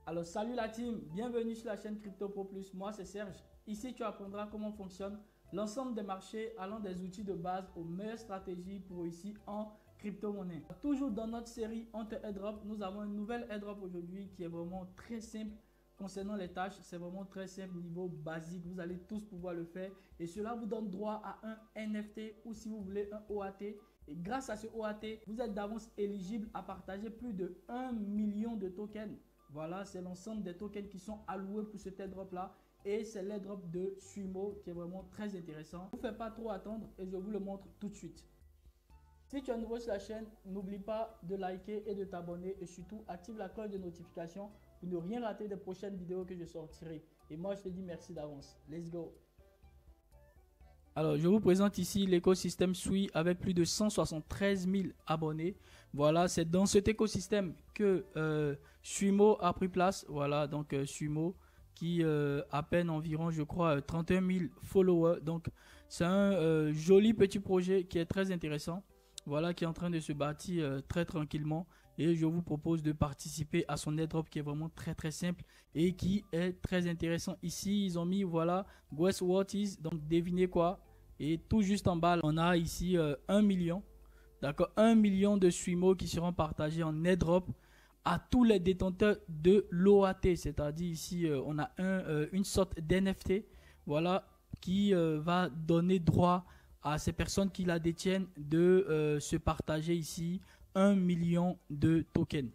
Alors salut la team, bienvenue sur la chaîne Crypto Pro Plus, moi c'est Serge. Ici tu apprendras comment fonctionne l'ensemble des marchés allant des outils de base aux meilleures stratégies pour réussir en crypto-monnaie. Toujours dans notre série Entre Airdrop, nous avons un nouvel airdrop aujourd'hui qui est vraiment très simple concernant les tâches. C'est vraiment très simple, niveau basique, vous allez tous pouvoir le faire et cela vous donne droit à un NFT ou si vous voulez un OAT. Et grâce à ce OAT, vous êtes d'avance éligible à partager plus de 1 million de tokens. Voilà, c'est l'ensemble des tokens qui sont alloués pour cet airdrop là. Et c'est l'airdrop de Sumo qui est vraiment très intéressant. Ne vous faites pas trop attendre et je vous le montre tout de suite. Si tu es nouveau sur la chaîne, n'oublie pas de liker et de t'abonner. Et surtout, active la cloche de notification pour ne rien rater des prochaines vidéos que je sortirai. Et moi, je te dis merci d'avance. Let's go! Alors, je vous présente ici l'écosystème Sui avec plus de 173 000 abonnés. Voilà, c'est dans cet écosystème que Sumo a pris place. Voilà, donc Sumo qui à peine environ, je crois, 31 000 followers. Donc, c'est un joli petit projet qui est très intéressant. Voilà, qui est en train de se bâtir très tranquillement. Et je vous propose de participer à son airdrop qui est vraiment très simple et qui est très intéressant. Ici, ils ont mis, voilà, guess what is, donc devinez quoi. Et tout juste en bas, on a ici 1 million. D'accord, 1 million de Sumo qui seront partagés en airdrop à tous les détenteurs de l'OAT. C'est-à-dire ici, on a une sorte d'NFT, voilà, qui va donner droit à ces personnes qui la détiennent de se partager ici 1 million de tokens.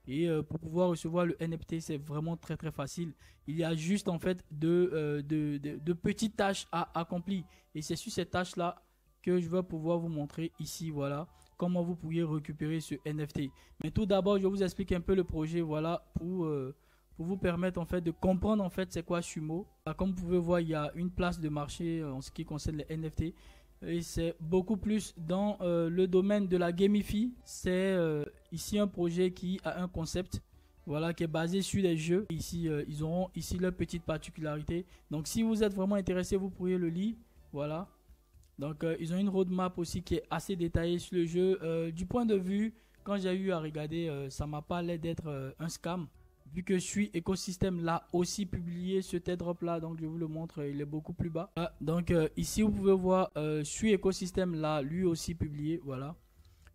Et pour pouvoir recevoir le NFT, c'est vraiment très facile. Il y a juste en fait de petites tâches à accomplir. Et c'est sur ces tâches là que je vais pouvoir vous montrer ici, voilà, comment vous pourriez récupérer ce NFT. Mais tout d'abord, je vous explique un peu le projet, voilà, pour vous permettre en fait de comprendre en fait c'est quoi Sumo. Comme vous pouvez voir, il y a une place de marché en ce qui concerne les NFT. Et c'est beaucoup plus dans le domaine de la gamify. C'est ici un projet qui a un concept, voilà, qui est basé sur les jeux. Ici, ils auront ici leur petite particularité. Donc, si vous êtes vraiment intéressé, vous pourriez le lire. Voilà. Donc, ils ont une roadmap aussi qui est assez détaillée sur le jeu. Du point de vue, quand j'ai eu à regarder, ça m'a pas l'air d'être un scam. Vu que Sui Ecosystem l'a aussi publié ce airdrop là, donc je vous le montre, il est beaucoup plus bas. Ah, donc ici vous pouvez voir Sui Ecosystem l'a lui aussi publié, voilà.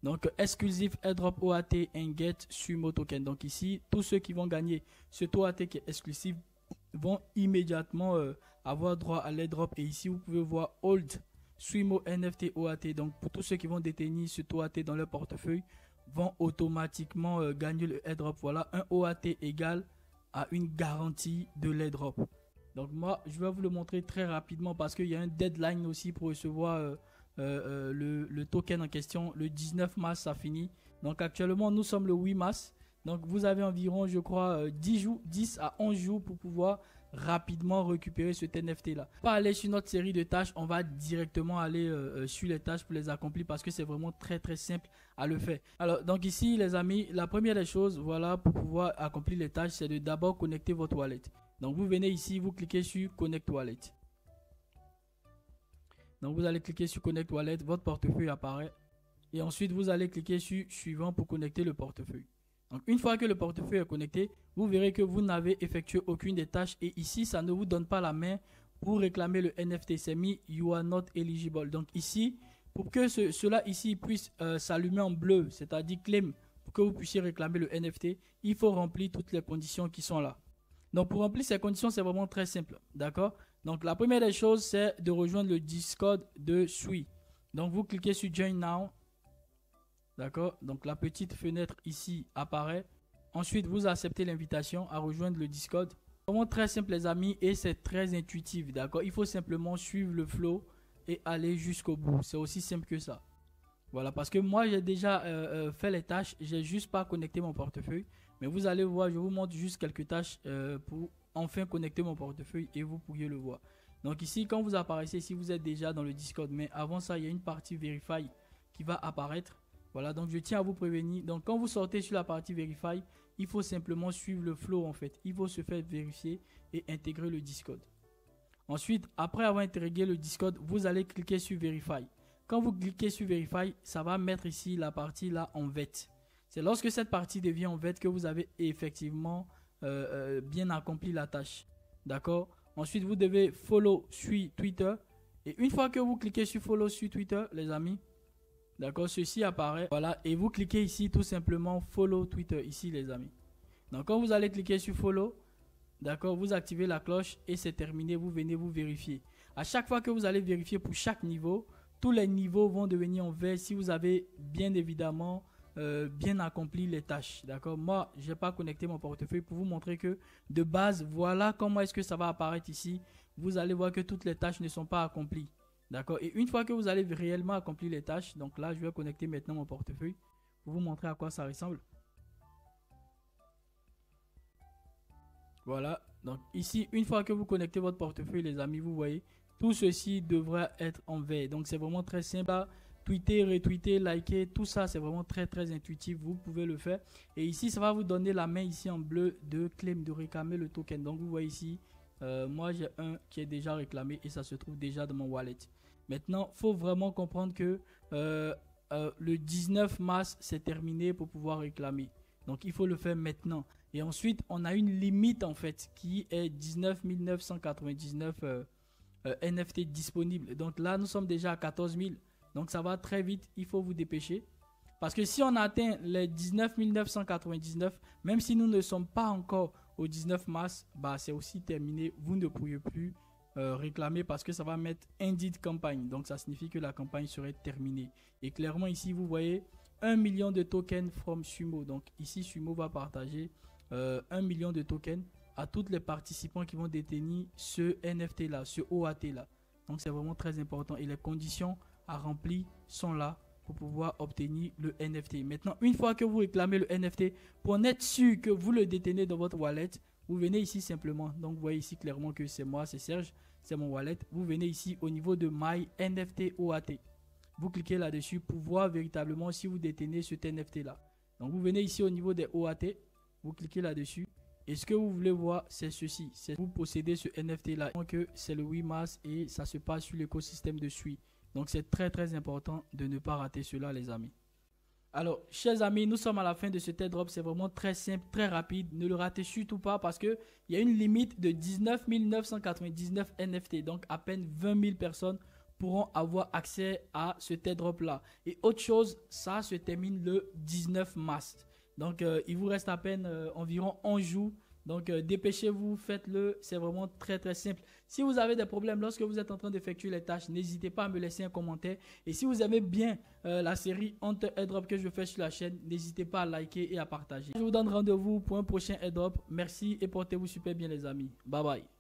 Donc exclusive airdrop OAT and get Sumo token. Donc ici tous ceux qui vont gagner ce OAT qui est exclusif vont immédiatement avoir droit à l'airdrop. Et ici vous pouvez voir Hold Sumo NFT OAT. Donc pour tous ceux qui vont détenir ce OAT dans leur portefeuille, vont automatiquement gagner le airdrop. Voilà, un OAT égale à une garantie de l'airdrop. Donc moi, je vais vous le montrer très rapidement parce qu'il y a un deadline aussi pour recevoir le token en question. Le 19 mars, ça finit. Donc actuellement, nous sommes le 8 mars. Donc vous avez environ, je crois, 10 à 11 jours pour pouvoir rapidement récupérer cet NFT là. Pas aller sur notre série de tâches, on va directement aller sur les tâches pour les accomplir parce que c'est vraiment très simple à le faire. Alors donc ici les amis, la première des choses, voilà, pour pouvoir accomplir les tâches, c'est de d'abord connecter votre wallet. Donc vous venez ici, vous cliquez sur Connect Wallet. Donc vous allez cliquer sur Connect Wallet, votre portefeuille apparaît et ensuite vous allez cliquer sur Suivant pour connecter le portefeuille. Donc une fois que le portefeuille est connecté, vous verrez que vous n'avez effectué aucune des tâches et ici ça ne vous donne pas la main pour réclamer le NFT. C'est mis You are not eligible. Donc ici, pour que cela ici puisse s'allumer en bleu, c'est-à-dire claim, pour que vous puissiez réclamer le NFT, il faut remplir toutes les conditions qui sont là. Donc pour remplir ces conditions, c'est vraiment très simple, d'accord? Donc la première des choses, c'est de rejoindre le Discord de Sui. Donc vous cliquez sur Join Now. D'accord, donc la petite fenêtre ici apparaît. Ensuite, vous acceptez l'invitation à rejoindre le Discord. Vraiment très simple les amis et c'est très intuitif, d'accord. Il faut simplement suivre le flow et aller jusqu'au bout. C'est aussi simple que ça. Voilà, parce que moi j'ai déjà fait les tâches, j'ai juste pas connecté mon portefeuille. Mais vous allez voir, je vous montre juste quelques tâches pour enfin connecter mon portefeuille et vous pourriez le voir. Donc ici, quand vous apparaissez ici, vous êtes déjà dans le Discord. Mais avant ça, il y a une partie Verify qui va apparaître. Voilà, donc je tiens à vous prévenir. Donc quand vous sortez sur la partie Verify, il faut simplement suivre le flow en fait. Il faut se faire vérifier et intégrer le Discord. Ensuite, après avoir intégré le Discord, vous allez cliquer sur Verify. Quand vous cliquez sur Verify, ça va mettre ici la partie là en vert. C'est lorsque cette partie devient en vert que vous avez effectivement bien accompli la tâche. D'accord? Ensuite, vous devez follow sur Twitter. Et une fois que vous cliquez sur follow sur Twitter, les amis, d'accord, ceci apparaît. Voilà, et vous cliquez ici tout simplement follow Twitter, ici les amis. Donc quand vous allez cliquer sur follow, d'accord, vous activez la cloche et c'est terminé, vous venez vous vérifier. À chaque fois que vous allez vérifier pour chaque niveau, tous les niveaux vont devenir en vert si vous avez bien évidemment bien accompli les tâches. D'accord, moi je n'ai pas connecté mon portefeuille pour vous montrer que de base, voilà comment est-ce que ça va apparaître ici. Vous allez voir que toutes les tâches ne sont pas accomplies. D'accord, et une fois que vous allez réellement accomplir les tâches, donc là je vais connecter maintenant mon portefeuille pour vous montrer à quoi ça ressemble. Voilà, donc ici, une fois que vous connectez votre portefeuille, les amis, vous voyez, tout ceci devrait être en vert. Donc c'est vraiment très simple. Tweeter, retweeter, liker, tout ça, c'est vraiment très très intuitif. Vous pouvez le faire. Et ici, ça va vous donner la main ici en bleu de claim, de réclamer le token. Donc vous voyez ici, moi j'ai un qui est déjà réclamé et ça se trouve déjà dans mon wallet. Maintenant, il faut vraiment comprendre que le 19 mars, c'est terminé pour pouvoir réclamer. Donc il faut le faire maintenant. Et ensuite, on a une limite en fait qui est 19 999 NFT disponibles. Donc là, nous sommes déjà à 14 000. Donc ça va très vite, il faut vous dépêcher. Parce que si on atteint les 19 999, même si nous ne sommes pas encore au 19 mars, bah, c'est aussi terminé. Vous ne pourriez plus réclamer parce que ça va mettre Ended Campagne. Donc ça signifie que la campagne serait terminée. Et clairement ici, vous voyez 1 million de tokens from Sumo. Donc ici, Sumo va partager 1 million de tokens à tous les participants qui vont détenir ce NFT là, ce OAT là. Donc c'est vraiment très important et les conditions à remplir sont là pour pouvoir obtenir le NFT. Maintenant, une fois que vous réclamez le NFT, pour en être sûr que vous le détenez dans votre wallet, vous venez ici simplement. Donc vous voyez ici clairement que c'est moi, c'est Serge, c'est mon wallet. Vous venez ici au niveau de My NFT OAT. Vous cliquez là-dessus pour voir véritablement si vous détenez cet NFT là. Donc vous venez ici au niveau des OAT, vous cliquez là-dessus. Et ce que vous voulez voir, c'est ceci. C'est vous possédez ce NFT là. Donc c'est le 8 mars et ça se passe sur l'écosystème de Sui. Donc c'est très très important de ne pas rater cela les amis. Alors chers amis, nous sommes à la fin de ce airdrop. C'est vraiment très simple, très rapide. Ne le ratez surtout pas parce qu'il y a une limite de 19 999 NFT. Donc à peine 20 000 personnes pourront avoir accès à ce airdrop là. Et autre chose, ça se termine le 19 mars. Donc il vous reste à peine environ 11 jours. Donc dépêchez-vous, faites-le, c'est vraiment très très simple. Si vous avez des problèmes lorsque vous êtes en train d'effectuer les tâches, n'hésitez pas à me laisser un commentaire. Et si vous aimez bien la série Hunter Airdrop que je fais sur la chaîne, n'hésitez pas à liker et à partager. Je vous donne rendez-vous pour un prochain airdrop. Merci et portez-vous super bien les amis. Bye bye.